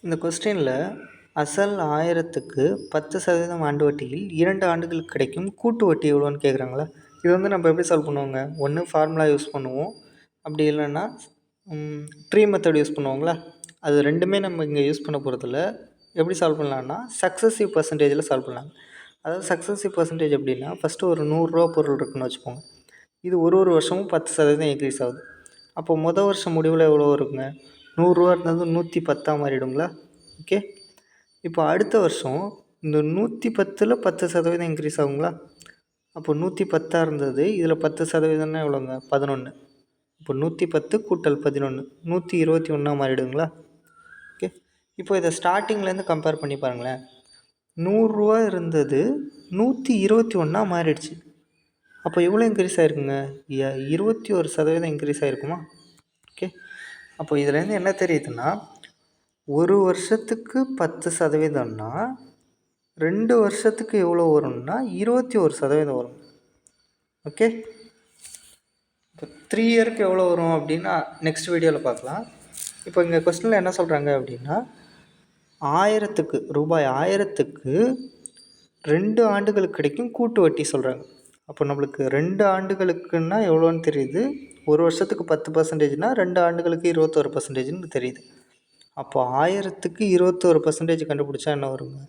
இந்த கொஸ்டினில் அசல் 1000க்கு 10% ஆண்டு வட்டியில் 2 ஆண்டுகளுக்கு கிடைக்கும் கூட்டு வட்டி எவ்வளோன்னு கேட்குறாங்களா. இது வந்து நம்ம எப்படி சால்வ் பண்ணுவோங்க, ஒன்று ஃபார்முலா யூஸ் பண்ணுவோம், அப்படி இல்லைன்னா ட்ரீ மெத்தட் யூஸ் பண்ணுவோங்களா. அது ரெண்டுமே நம்ம இங்கே யூஸ் பண்ண போகிறதில்ல. எப்படி சால்வ் பண்ணலான்னா சக்ஸஸிவ் பர்சன்டேஜில் சால்வ் பண்ணலாங்க. அதாவது சக்ஸஸிவ் பர்சன்டேஜ் அப்படின்னா ஃபஸ்ட்டு ஒரு 100 பொருள் இருக்குன்னு வச்சுக்கோங்க. இது ஒரு வருஷமும் 10% இன்க்ரீஸ் ஆகுது. அப்போ வருஷம் முடிவில் எவ்வளோ இருக்குங்க, 100 இருந்தது 110 மாறிடுங்களா. ஓகே, இப்போ அடுத்த வருஷம் இந்த 110ல் 10% இன்க்ரீஸ் ஆகுங்களா. அப்போ 110 இருந்தது, இதில் 10%ன்னா எவ்வளோங்க, 11. இப்போ 110 கூட்டல் 11 121 மாறிடுங்களா. ஓகே, இப்போ இதை ஸ்டார்டிங்லேருந்து கம்பேர் பண்ணி பாருங்களேன். 100 இருந்தது 121 மாறிடுச்சு. அப்போ எவ்வளோ இன்க்ரீஸ் ஆகிருக்குங்க, 21% இன்க்ரீஸ் ஆகிருக்குமா. ஓகே, அப்போ இதுலேருந்து என்ன தெரியுதுன்னா, ஒரு வருஷத்துக்கு 10%ன்னா 2 வருஷத்துக்கு எவ்வளோ வரும்னா 21% வரும். ஓகே, இப்போ 3 இயருக்கு எவ்வளோ வரும் அப்படின்னா நெக்ஸ்ட் வீடியோவில் பார்க்கலாம். இப்போ இங்கே கொஸ்டினில் என்ன சொல்கிறாங்க அப்படின்னா, ரூபாய் 1000க்கு 2 ஆண்டுகளுக்கு கிடைக்கும் கூட்டு வட்டி சொல்கிறாங்க. அப்போ நம்மளுக்கு 2 ஆண்டுகளுக்குன்னா எவ்வளோன்னு தெரியுது, ஒரு வருஷத்துக்கு 10%னா 2 ஆண்டுகளுக்கு 21%ன்னு தெரியுது. அப்போ 1000க்கு 21% கண்டுபிடிச்சா என்ன வருங்க,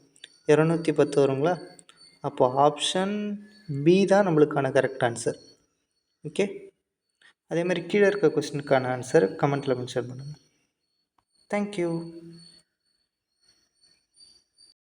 210 வருங்களா. அப்போ ஆப்ஷன் பி தான் நம்மளுக்கான கரெக்ட் ஆன்சர். ஓகே, அதே மாதிரி கீழே இருக்க கொஸ்டினுக்கான ஆன்சர் கமெண்ட்டில் மென்ஷன் பண்ணுங்கள். தேங்க்யூ.